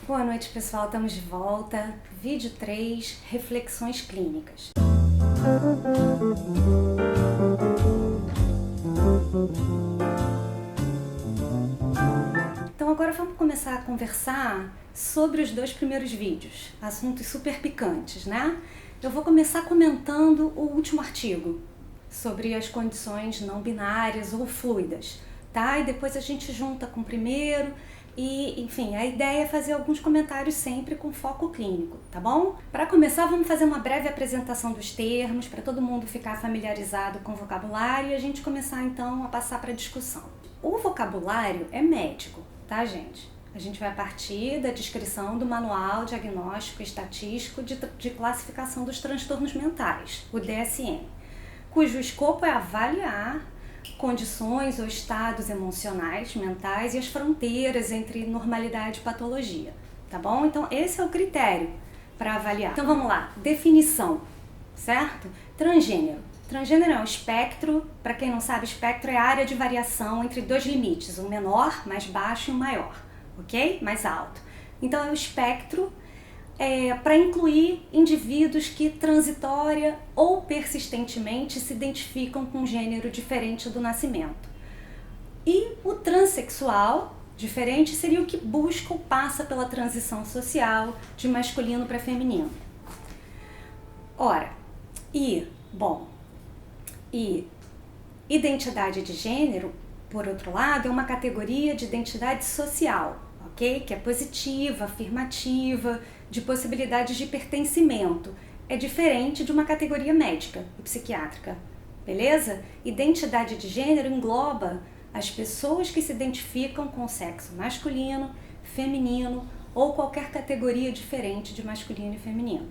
Boa noite, pessoal. Estamos de volta. Vídeo 3, reflexões clínicas. Então agora vamos começar a conversar sobre os dois primeiros vídeos, assuntos super picantes, né? Eu vou começar comentando o último artigo sobre as condições não binárias ou fluidas, tá? E depois a gente junta com o primeiro. E, enfim, a ideia é fazer alguns comentários sempre com foco clínico, tá bom? Para começar, vamos fazer uma breve apresentação dos termos, para todo mundo ficar familiarizado com o vocabulário e a gente começar, então, a passar para a discussão. O vocabulário é médico, tá, gente? A gente vai partir da descrição do Manual Diagnóstico e Estatístico de Classificação dos Transtornos Mentais, o DSM, cujo escopo é avaliar condições ou estados emocionais, mentais e as fronteiras entre normalidade e patologia, tá bom? Então esse é o critério para avaliar. Então vamos lá, definição, certo? Transgênero. Transgênero é um espectro, para quem não sabe, espectro é a área de variação entre dois limites, um menor, mais baixo e um maior, ok? Mais alto. Então é o espectro para incluir indivíduos que transitória ou persistentemente se identificam com um gênero diferente do nascimento. E o transexual, diferente, seria o que busca ou passa pela transição social de masculino para feminino. Ora, e identidade de gênero, por outro lado, é uma categoria de identidade social, ok? Que é positiva, afirmativa, de possibilidades de pertencimento. É diferente de uma categoria médica e psiquiátrica, beleza? Identidade de gênero engloba as pessoas que se identificam com o sexo masculino, feminino ou qualquer categoria diferente de masculino e feminino,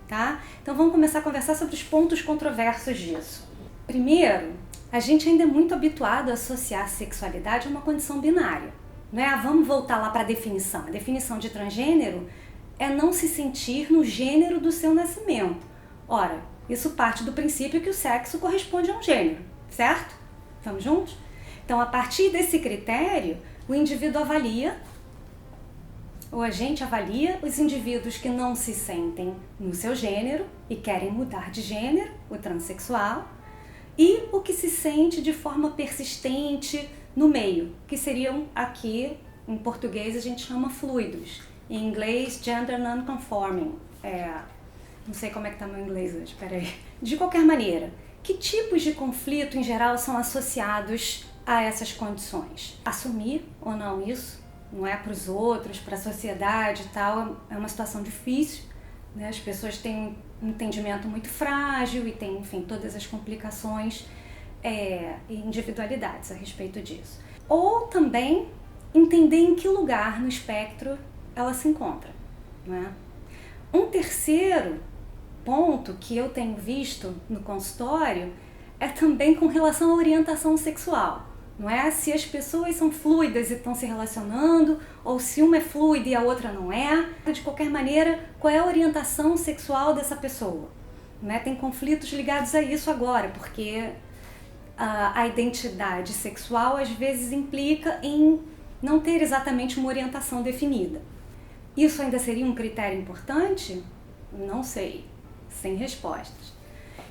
tá? Então vamos começar a conversar sobre os pontos controversos disso. Primeiro, a gente ainda é muito habituado a associar a sexualidade a uma condição binária, não é? Vamos voltar lá para a definição. A definição de transgênero é não se sentir no gênero do seu nascimento. Ora, isso parte do princípio que o sexo corresponde a um gênero, certo? Estamos juntos? Então, a partir desse critério, o indivíduo avalia, ou a gente avalia, os indivíduos que não se sentem no seu gênero e querem mudar de gênero, o transexual, e o que se sente de forma persistente no meio, que seriam aqui, em português, a gente chama fluidos. Em inglês, gender non-conforming. Não sei como é que tá meu inglês hoje, peraí. De qualquer maneira, que tipos de conflito, em geral, são associados a essas condições? Assumir ou não isso, não é para os outros, para a sociedade e tal, é uma situação difícil, né? As pessoas têm um entendimento muito frágil e têm, enfim, todas as complicações e individualidades a respeito disso. Ou também entender em que lugar no espectro ela se encontra, né? Um terceiro ponto que eu tenho visto no consultório é também com relação à orientação sexual, não é? Se as pessoas são fluidas e estão se relacionando, ou se uma é fluida e a outra não é. De qualquer maneira, qual é a orientação sexual dessa pessoa? Né? Tem conflitos ligados a isso agora, porque a identidade sexual às vezes implica em não ter exatamente uma orientação definida. Isso ainda seria um critério importante? Não sei, sem respostas.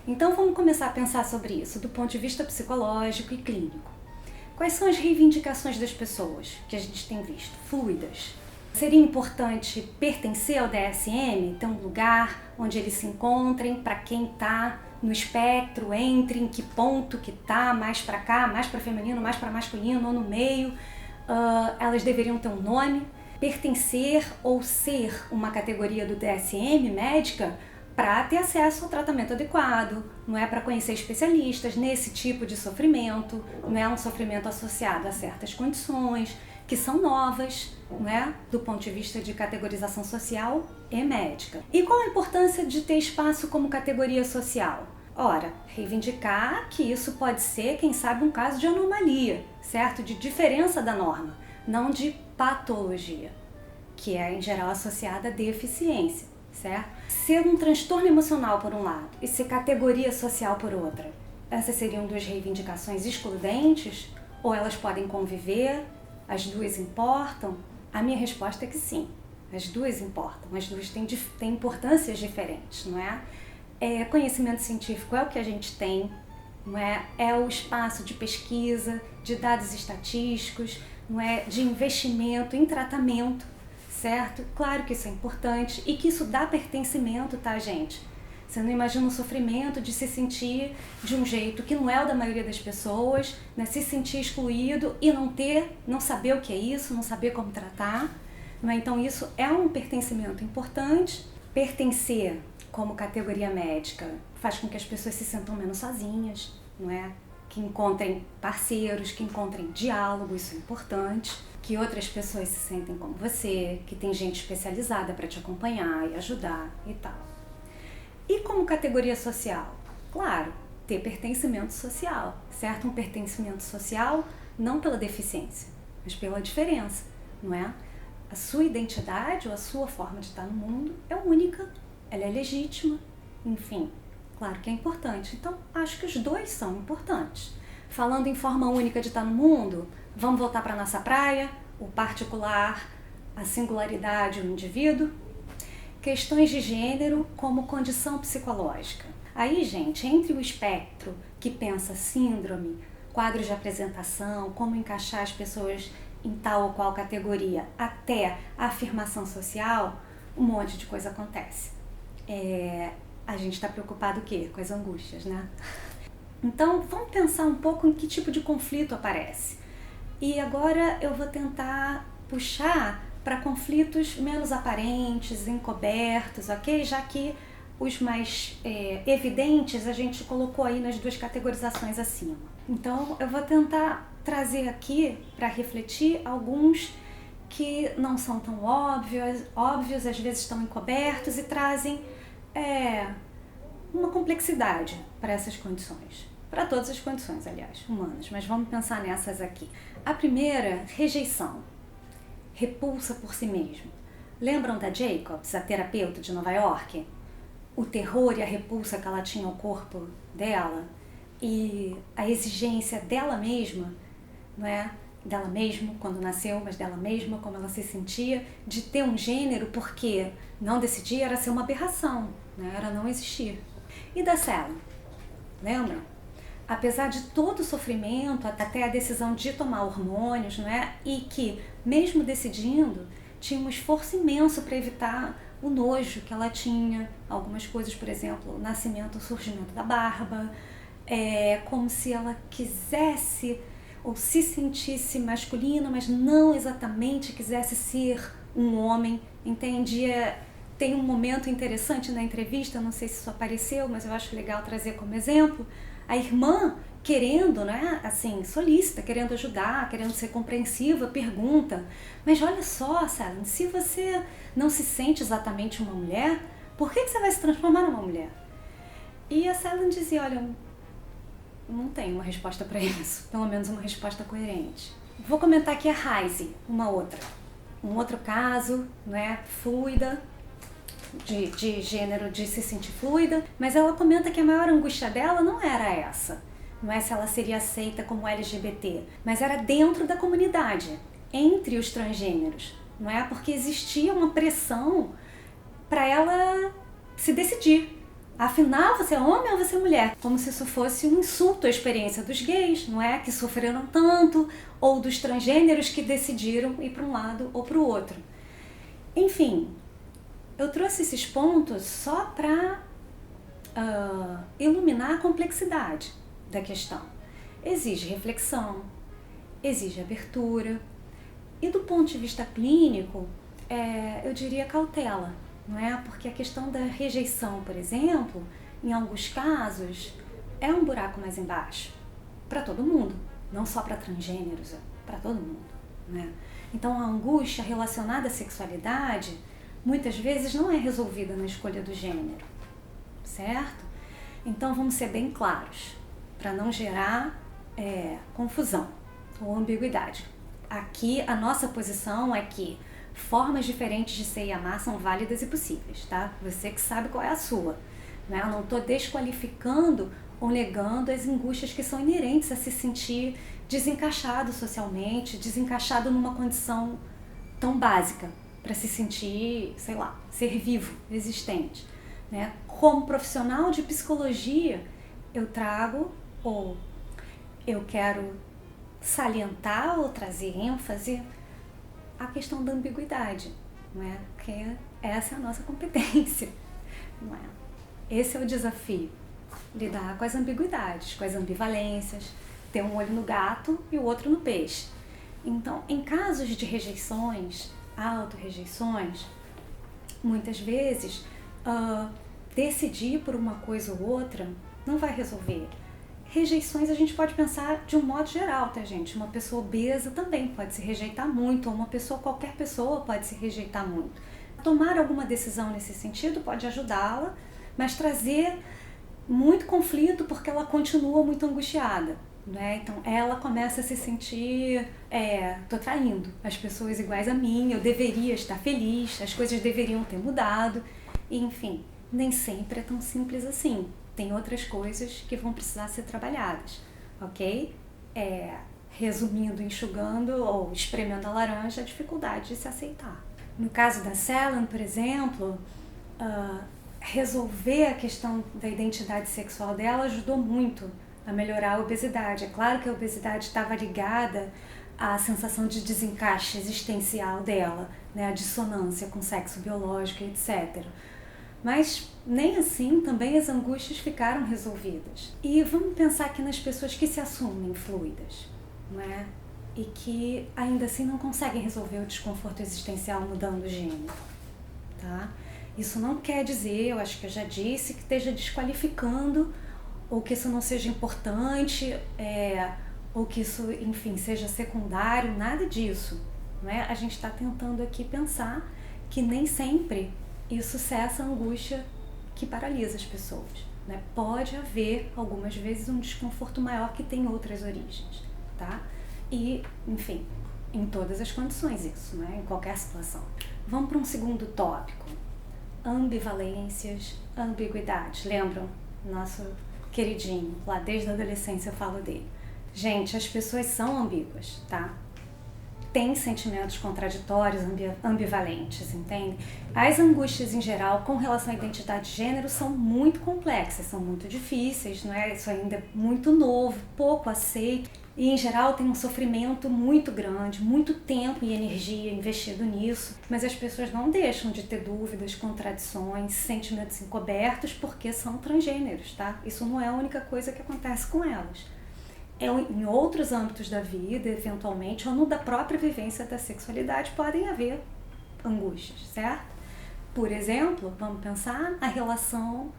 Então vamos começar a pensar sobre isso do ponto de vista psicológico e clínico. Quais são as reivindicações das pessoas que a gente tem visto? Fluidas. Seria importante pertencer ao DSM, ter um lugar onde eles se encontrem, para quem está no espectro, entre em que ponto que está, mais para cá, mais para feminino, mais para masculino, ou no meio. Elas deveriam ter um nome. Pertencer ou ser uma categoria do DSM médica para ter acesso ao tratamento adequado, não é, para conhecer especialistas nesse tipo de sofrimento, não é um sofrimento associado a certas condições que são novas, não é, do ponto de vista de categorização social e médica. E qual a importância de ter espaço como categoria social? Ora, reivindicar que isso pode ser, quem sabe, um caso de anomalia, certo? De diferença da norma, não de patologia, que é em geral associada a deficiência, certo? Ser um transtorno emocional por um lado e ser categoria social por outra, essas seriam duas reivindicações excludentes ou elas podem conviver? As duas importam? A minha resposta é que sim, As duas importam, as duas têm importâncias diferentes, não é? Conhecimento científico é o que a gente tem, não é? É o espaço de pesquisa, de dados estatísticos, não é? De investimento em tratamento, certo? Claro que isso é importante e que isso dá pertencimento, tá, gente? Você não imagina o sofrimento de se sentir de um jeito que não é o da maioria das pessoas, né? Se sentir excluído e não saber o que é isso, não saber como tratar, não é? Então isso é um pertencimento importante. Pertencer como categoria médica faz com que as pessoas se sintam menos sozinhas, não é? Que encontrem parceiros, que encontrem diálogo, isso é importante, que outras pessoas se sentem como você, que tem gente especializada para te acompanhar e ajudar e tal. E como categoria social? Claro, ter pertencimento social, certo? Um pertencimento social não pela deficiência, mas pela diferença, não é? A sua identidade ou a sua forma de estar no mundo é única, ela é legítima, enfim, claro que é importante. Então, acho que os dois são importantes. Falando em forma única de estar no mundo, vamos voltar para a nossa praia, o particular, a singularidade, o indivíduo. Questões de gênero como condição psicológica. Aí, gente, entre o espectro que pensa síndrome, quadros de apresentação, como encaixar as pessoas em tal ou qual categoria, até a afirmação social, um monte de coisa acontece. A gente está preocupado o quê? Com as angústias, né? Então, vamos pensar um pouco em que tipo de conflito aparece. E agora eu vou tentar puxar para conflitos menos aparentes, encobertos, ok? Já que os mais evidentes a gente colocou aí nas duas categorizações acima. Então, eu vou tentar trazer aqui para refletir alguns que não são tão óbvios, às vezes estão encobertos e trazem uma complexidade para essas condições. Para todas as condições, aliás, humanas, mas vamos pensar nessas aqui. A primeira, rejeição. Repulsa por si mesmo. Lembram da Jacobs, a terapeuta de Nova York? O terror e a repulsa que ela tinha ao corpo dela e a exigência dela mesma, não é? Dela mesma quando nasceu, mas dela mesma, como ela se sentia, de ter um gênero, porque não decidir era ser uma aberração, né? Era não existir. E da Sally, lembram? Apesar de todo o sofrimento, até a decisão de tomar hormônios, não é? E que, mesmo decidindo, tinha um esforço imenso para evitar o nojo que ela tinha. Algumas coisas, por exemplo, o nascimento, o surgimento da barba, como se ela quisesse ou se sentisse masculina, mas não exatamente quisesse ser um homem, entende? Tem um momento interessante na entrevista, não sei se isso apareceu, mas eu acho legal trazer como exemplo, a irmã querendo, né, assim, solícita, querendo ajudar, querendo ser compreensiva, pergunta, mas olha só, Sally, se você não se sente exatamente uma mulher, por que você vai se transformar numa mulher? E a Sally dizia, olha, não tenho uma resposta para isso, pelo menos uma resposta coerente. Vou comentar aqui a Heise, um outro caso, né, fluida, de gênero, de se sentir fluida, mas ela comenta que a maior angústia dela não era essa, não é se ela seria aceita como LGBT, mas era dentro da comunidade, entre os transgêneros, não é? Porque existia uma pressão para ela se decidir. Afinal, você é homem ou você é mulher? Como se isso fosse um insulto à experiência dos gays, não é? Que sofreram tanto, ou dos transgêneros que decidiram ir para um lado ou para o outro. Enfim, eu trouxe esses pontos só para iluminar a complexidade da questão. Exige reflexão, exige abertura e do ponto de vista clínico, eu diria cautela, não é? Porque a questão da rejeição, por exemplo, em alguns casos, é um buraco mais embaixo para todo mundo, não só para transgêneros, para todo mundo, né? Então a angústia relacionada à sexualidade muitas vezes não é resolvida na escolha do gênero, certo? Então vamos ser bem claros, para não gerar confusão ou ambiguidade. Aqui a nossa posição é que formas diferentes de ser e amar são válidas e possíveis, tá? Você que sabe qual é a sua, né? Eu não estou desqualificando ou negando as angústias que são inerentes a se sentir desencaixado socialmente, desencaixado numa condição tão básica, para se sentir, sei lá, ser vivo, existente, né? Como profissional de psicologia, eu trago, ou eu quero salientar ou trazer ênfase à questão da ambiguidade, não é? Porque essa é a nossa competência, não é? Esse é o desafio, lidar com as ambiguidades, com as ambivalências, ter um olho no gato e o outro no peixe. Então, em casos de rejeições, auto-rejeições, muitas vezes decidir por uma coisa ou outra não vai resolver. Rejeições a gente pode pensar de um modo geral, tá, gente? Uma pessoa obesa também pode se rejeitar muito, ou qualquer pessoa pode se rejeitar muito. Tomar alguma decisão nesse sentido pode ajudá-la, mas trazer muito conflito porque ela continua muito angustiada, né? Então ela começa a se sentir, tô traindo as pessoas iguais a mim, eu deveria estar feliz, as coisas deveriam ter mudado, e, enfim, nem sempre é tão simples assim. Tem outras coisas que vão precisar ser trabalhadas, ok? Resumindo, enxugando ou espremendo a laranja, a dificuldade de se aceitar. No caso da Selen, por exemplo, resolver a questão da identidade sexual dela ajudou muito a melhorar a obesidade. É claro que a obesidade estava ligada à sensação de desencaixe existencial dela, né, a dissonância com o sexo biológico, etc. Mas nem assim também as angústias ficaram resolvidas. E vamos pensar aqui nas pessoas que se assumem fluidas, não é? E que ainda assim não conseguem resolver o desconforto existencial mudando o gênero, tá? Isso não quer dizer, eu acho que eu já disse, que esteja desqualificando, ou que isso não seja importante, ou que isso, enfim, seja secundário, nada disso, não é? A gente está tentando aqui pensar que nem sempre isso cessa a angústia que paralisa as pessoas, né? Pode haver, algumas vezes, um desconforto maior que tem outras origens, tá? E, enfim, em todas as condições isso, né? Em qualquer situação. Vamos para um segundo tópico. Ambivalências, ambiguidades. Lembram? Nosso queridinho, lá desde a adolescência eu falo dele. Gente, as pessoas são ambíguas, tá? Tem sentimentos contraditórios, ambivalentes, entende? As angústias em geral com relação à identidade de gênero são muito complexas, são muito difíceis, não é? Isso ainda é muito novo, pouco aceito e em geral tem um sofrimento muito grande, muito tempo e energia investido nisso, mas as pessoas não deixam de ter dúvidas, contradições, sentimentos encobertos porque são transgêneros, tá? Isso não é a única coisa que acontece com elas. Em outros âmbitos da vida, eventualmente, ou no da própria vivência da sexualidade, podem haver angústias, certo? Por exemplo, vamos pensar a relação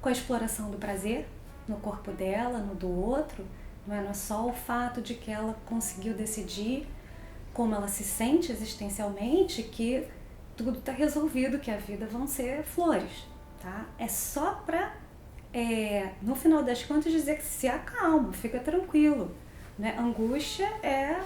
com a exploração do prazer no corpo dela, no do outro. Não é só o fato de que ela conseguiu decidir como ela se sente existencialmente que tudo está resolvido, que a vida vão ser flores, tá? É só para no final das contas dizer que se acalma, fica tranquilo, né? Angústia é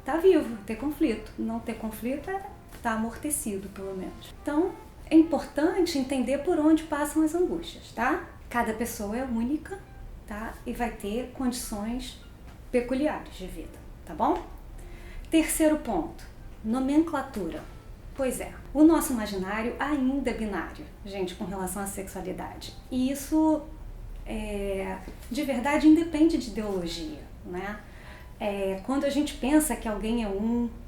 tá vivo, ter conflito. Não ter conflito é tá amortecido, pelo menos. Então, é importante entender por onde passam as angústias, tá? Cada pessoa é única, tá? E vai ter condições peculiares de vida, tá bom? Terceiro ponto, nomenclatura. Pois é, o nosso imaginário ainda é binário, gente, com relação à sexualidade. E isso, de verdade, independe de ideologia, né? Quando a gente pensa que alguém é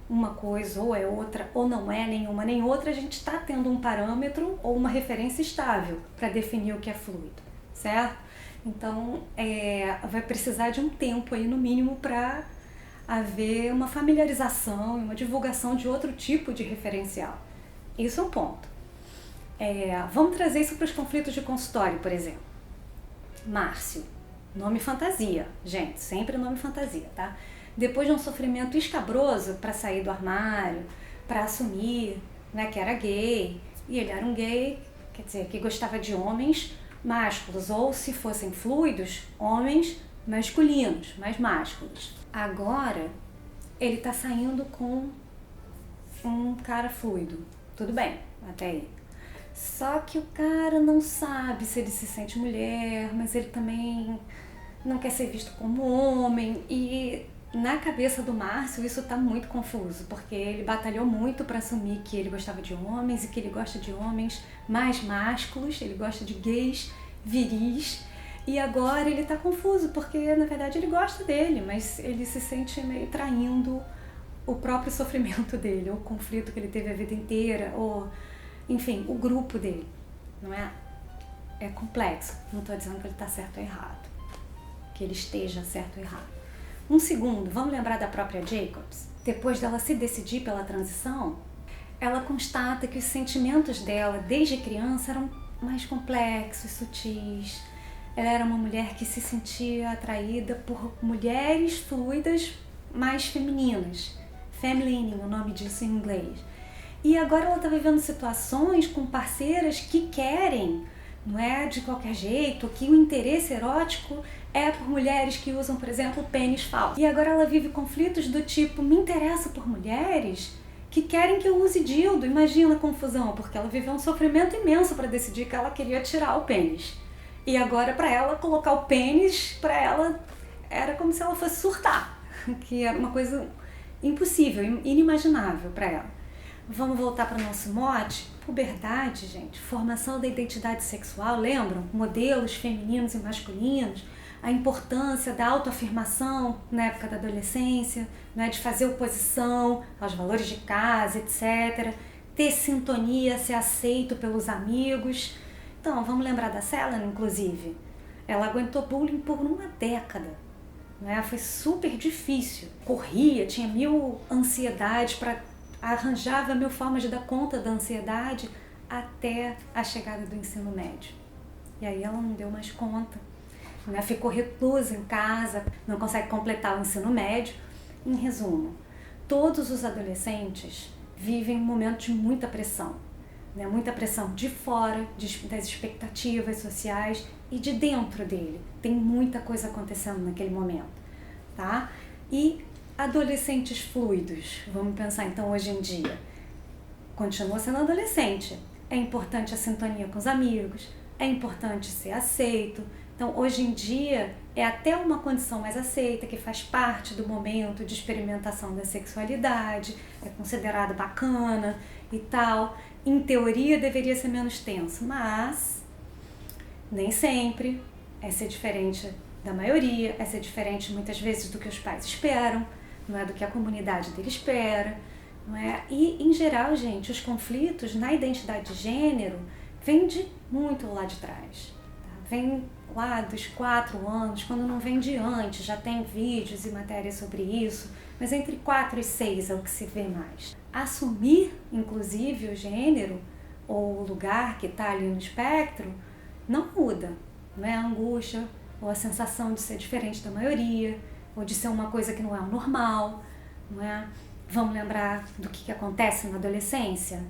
uma coisa ou é outra, ou não é nenhuma nem outra, a gente está tendo um parâmetro ou uma referência estável para definir o que é fluido, certo? Então, vai precisar de um tempo aí, no mínimo, para haver uma familiarização e uma divulgação de outro tipo de referencial. Isso é um ponto. Vamos trazer isso para os conflitos de consultório, por exemplo. Márcio, nome fantasia, gente, sempre nome fantasia, tá? Depois de um sofrimento escabroso para sair do armário, para assumir, né, que era gay, e ele era um gay, quer dizer, que gostava de homens másculos, ou se fossem fluidos, homens masculinos, mais másculos. Agora, ele tá saindo com um cara fluido. Tudo bem, até aí. Só que o cara não sabe se ele se sente mulher, mas ele também não quer ser visto como homem. E na cabeça do Márcio isso tá muito confuso, porque ele batalhou muito para assumir que ele gostava de homens e que ele gosta de homens mais másculos, ele gosta de gays viris, e agora ele tá confuso, porque na verdade ele gosta dele, mas ele se sente meio traindo o próprio sofrimento dele, ou o conflito que ele teve a vida inteira, ou enfim, o grupo dele, não é? É complexo, não estou dizendo que ele está certo ou errado, que ele esteja certo ou errado. Um segundo, vamos lembrar da própria Jacobs? Depois dela se decidir pela transição, ela constata que os sentimentos dela desde criança eram mais complexos, sutis. Ela era uma mulher que se sentia atraída por mulheres fluidas mais femininas. Feminine, o nome disso em inglês. E agora ela está vivendo situações com parceiras que querem, não é de qualquer jeito, que o interesse erótico é por mulheres que usam, por exemplo, pênis falso. E agora ela vive conflitos do tipo, me interessa por mulheres que querem que eu use dildo. Imagina a confusão, porque ela viveu um sofrimento imenso para decidir que ela queria tirar o pênis. E agora para ela colocar o pênis, para ela era como se ela fosse surtar, que era uma coisa impossível, inimaginável para ela. Vamos voltar para o nosso mote? Puberdade, gente, formação da identidade sexual, lembram? Modelos femininos e masculinos, a importância da autoafirmação na época da adolescência, né, de fazer oposição aos valores de casa, etc. Ter sintonia, ser aceito pelos amigos. Então, vamos lembrar da Selena, inclusive. Ela aguentou bullying por uma década. Né? Foi super difícil. Corria, tinha mil ansiedades arranjava mil formas de dar conta da ansiedade até a chegada do ensino médio. E aí ela não deu mais conta, né? Ficou reclusa em casa, não consegue completar o ensino médio. Em resumo, todos os adolescentes vivem um momento de muita pressão, né? Muita pressão de fora, das expectativas sociais e de dentro dele. Tem muita coisa acontecendo naquele momento, tá? E adolescentes fluidos, vamos pensar então hoje em dia, continua sendo adolescente, é importante a sintonia com os amigos, é importante ser aceito, então hoje em dia é até uma condição mais aceita, que faz parte do momento de experimentação da sexualidade, é considerado bacana e tal, em teoria deveria ser menos tenso, mas nem sempre, é ser diferente da maioria, é ser diferente muitas vezes do que os pais esperam, não é do que a comunidade dele espera, não é? E, em geral, gente, os conflitos na identidade de gênero vêm de muito lá de trás. Tá? Vem lá dos 4 anos, quando não vem de antes, já tem vídeos e matérias sobre isso, mas entre 4 e 6 é o que se vê mais. Assumir, inclusive, o gênero ou o lugar que está ali no espectro não muda, não é? A angústia ou a sensação de ser diferente da maioria, ou de ser uma coisa que não é o normal, não é? Vamos lembrar do que acontece na adolescência?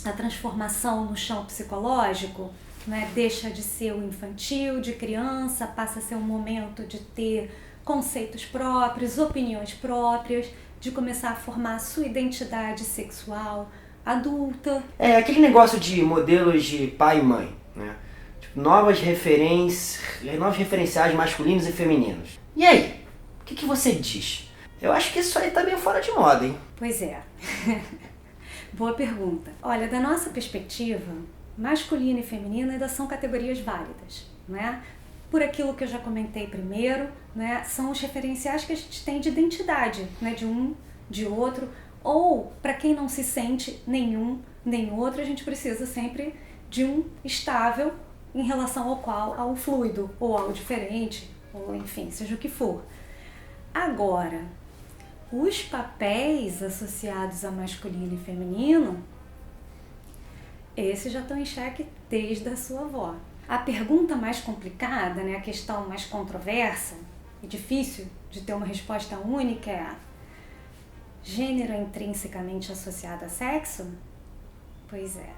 A transformação no chão psicológico, né? Deixa de ser o infantil, de criança, passa a ser um momento de ter conceitos próprios, opiniões próprias, de começar a formar a sua identidade sexual adulta. É aquele negócio de modelos de pai e mãe, né? Tipo, novos referenciais masculinos e femininos. E aí? O que você diz? Eu acho que isso aí tá meio fora de moda, hein? Pois é. Boa pergunta. Olha, da nossa perspectiva, masculino e feminino ainda são categorias válidas, né? Por aquilo que eu já comentei primeiro, né? São os referenciais que a gente tem de identidade, né? De um, de outro, ou para quem não se sente nenhum, nem outro, a gente precisa sempre de um estável em relação ao fluido, ou ao diferente, ou enfim, seja o que for. Agora, os papéis associados a masculino e feminino, esses já estão em xeque desde a sua avó. A pergunta mais complicada, né, a questão mais controversa e difícil de ter uma resposta única é: gênero é intrinsecamente associado a sexo? Pois é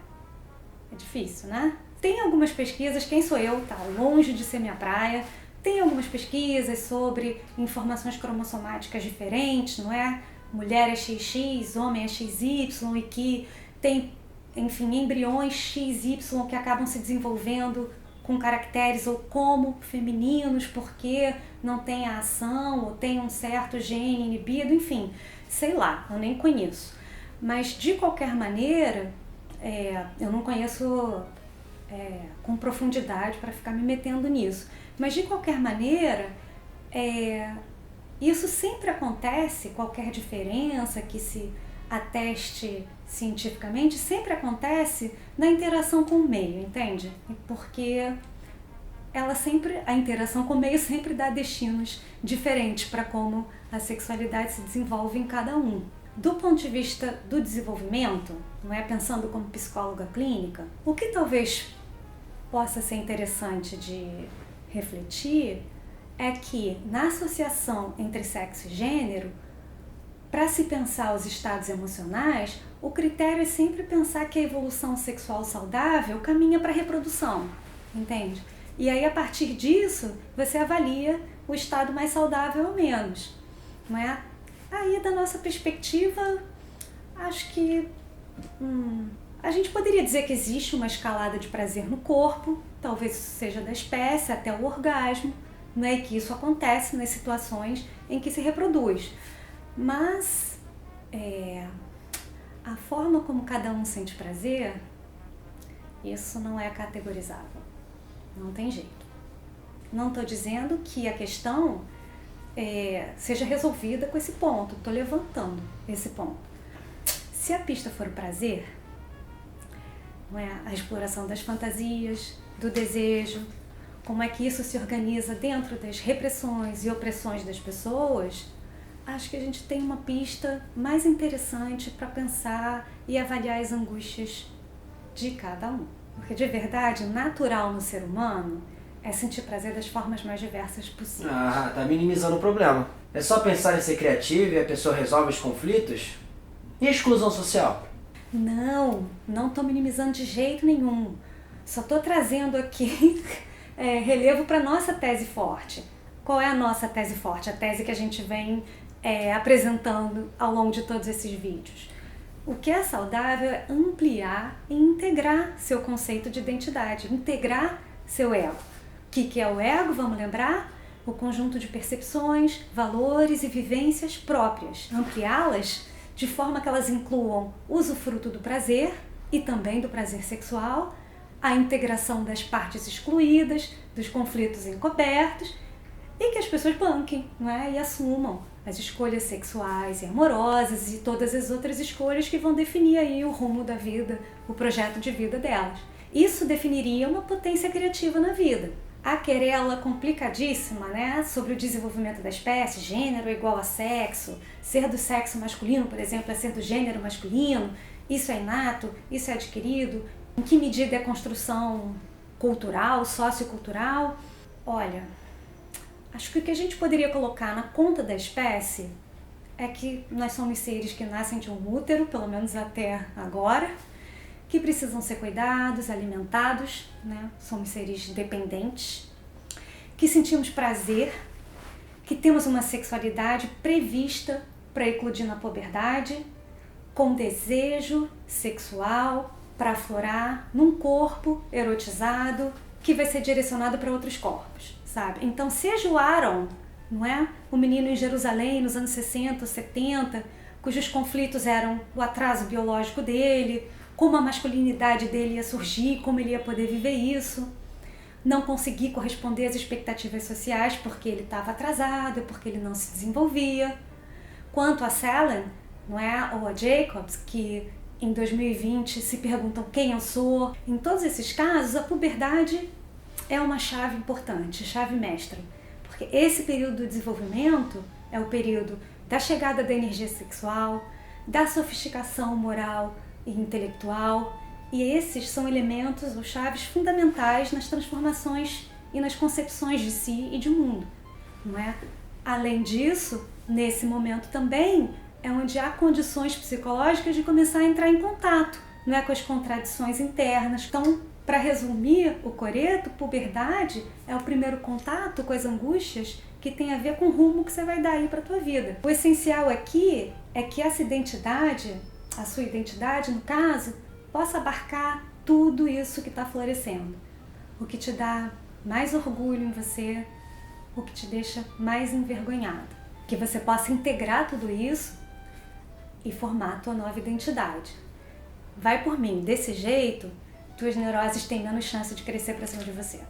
difícil, né? Tem algumas pesquisas, quem sou eu, tá longe de ser minha praia. Tem algumas pesquisas sobre informações cromossomáticas diferentes, não é? Mulher é XX, homem é XY, e que tem, enfim, embriões XY que acabam se desenvolvendo com caracteres ou como femininos porque não tem a ação ou tem um certo gene inibido, enfim, sei lá, eu nem conheço. Mas de qualquer maneira, eu não conheço com profundidade para ficar me metendo nisso, mas de qualquer maneira, isso sempre acontece, qualquer diferença que se ateste cientificamente, sempre acontece na interação com o meio, entende? Porque a interação com o meio sempre dá destinos diferentes para como a sexualidade se desenvolve em cada um. Do ponto de vista do desenvolvimento, não é, pensando como psicóloga clínica, o que talvez possa ser interessante de refletir é que na associação entre sexo e gênero, para se pensar os estados emocionais, o critério é sempre pensar que a evolução sexual saudável caminha para a reprodução, entende? E aí, a partir disso, você avalia o estado mais saudável ou menos, não é? Aí, da nossa perspectiva, acho que a gente poderia dizer que existe uma escalada de prazer no corpo, talvez seja da espécie até o orgasmo, né? E que isso acontece nas situações em que se reproduz. Mas a forma como cada um sente prazer, isso não é categorizável. Não tem jeito. Não estou dizendo que a questão seja resolvida com esse ponto. Estou levantando esse ponto. Se a pista for o prazer, não é? A exploração das fantasias, do desejo, como é que isso se organiza dentro das repressões e opressões das pessoas, acho que a gente tem uma pista mais interessante para pensar e avaliar as angústias de cada um. Porque, de verdade, natural no ser humano é sentir prazer das formas mais diversas possíveis. Tá minimizando o problema. É só pensar em ser criativo e a pessoa resolve os conflitos? E a exclusão social? Não estou minimizando de jeito nenhum. Só estou trazendo aqui relevo para a nossa tese forte. Qual é a nossa tese forte? A tese que a gente vem apresentando ao longo de todos esses vídeos. O que é saudável é ampliar e integrar seu conceito de identidade, integrar seu ego. O que é o ego? Vamos lembrar? O conjunto de percepções, valores e vivências próprias. Ampliá-las de forma que elas incluam o usufruto do prazer e também do prazer sexual, a integração das partes excluídas, dos conflitos encobertos, e que as pessoas banquem, não é? E assumam as escolhas sexuais e amorosas e todas as outras escolhas que vão definir aí o rumo da vida, o projeto de vida delas. Isso definiria uma potência criativa na vida. A querela complicadíssima, né, sobre o desenvolvimento da espécie, gênero é igual a sexo, ser do sexo masculino, por exemplo, é ser do gênero masculino, isso é inato, isso é adquirido, em que medida é construção cultural, sociocultural? Olha, acho que o que a gente poderia colocar na conta da espécie é que nós somos seres que nascem de um útero, pelo menos até agora, que precisam ser cuidados, alimentados, né? Somos seres dependentes, que sentimos prazer, que temos uma sexualidade prevista para eclodir na puberdade, com desejo sexual para aflorar num corpo erotizado que vai ser direcionado para outros corpos, sabe? Então, seja o Aaron, não é? O menino em Jerusalém nos anos 60, 70, cujos conflitos eram o atraso biológico dele, como a masculinidade dele ia surgir, como ele ia poder viver isso, não conseguir corresponder às expectativas sociais porque ele estava atrasado, porque ele não se desenvolvia. Quanto a Selen, não é? Ou a Jacobs, que em 2020 se perguntam quem eu sou. Em todos esses casos, a puberdade é uma chave importante, chave mestra, porque esse período do desenvolvimento é o período da chegada da energia sexual, da sofisticação moral e intelectual, e esses são elementos ou chaves fundamentais nas transformações e nas concepções de si e de mundo, não é? Além disso, nesse momento também é onde há condições psicológicas de começar a entrar em contato, não é, com as contradições internas. Então, para resumir o coreto, puberdade é o primeiro contato com as angústias que tem a ver com o rumo que você vai dar aí para a tua vida. O essencial aqui é que essa identidade, a sua identidade, no caso, possa abarcar tudo isso que está florescendo. o que te dá mais orgulho em você, o que te deixa mais envergonhado. Que você possa integrar tudo isso e formar a tua nova identidade. Vai por mim, desse jeito, tuas neuroses têm menos chance de crescer pra cima de você.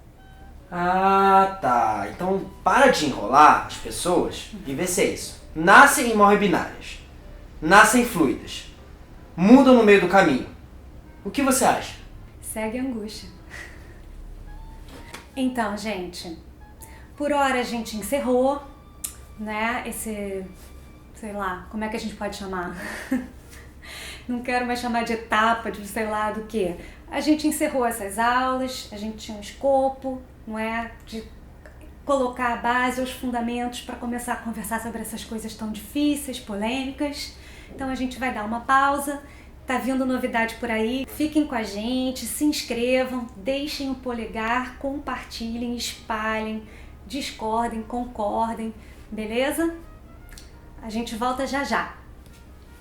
Ah, tá. Então para de enrolar as pessoas e vê se é isso. Nascem e morrem binárias. Nascem fluidas. Mudam no meio do caminho. O que você acha? Segue a angústia. Então, gente, por hora a gente encerrou, né, esse, sei lá, como é que a gente pode chamar? Não quero mais chamar de etapa, de sei lá do que. A gente encerrou essas aulas, a gente tinha um escopo, não é, de colocar a base, os fundamentos para começar a conversar sobre essas coisas tão difíceis, polêmicas. Então a gente vai dar uma pausa, tá vindo novidade por aí. Fiquem com a gente, se inscrevam, deixem o polegar, compartilhem, espalhem, discordem, concordem, beleza? A gente volta já já.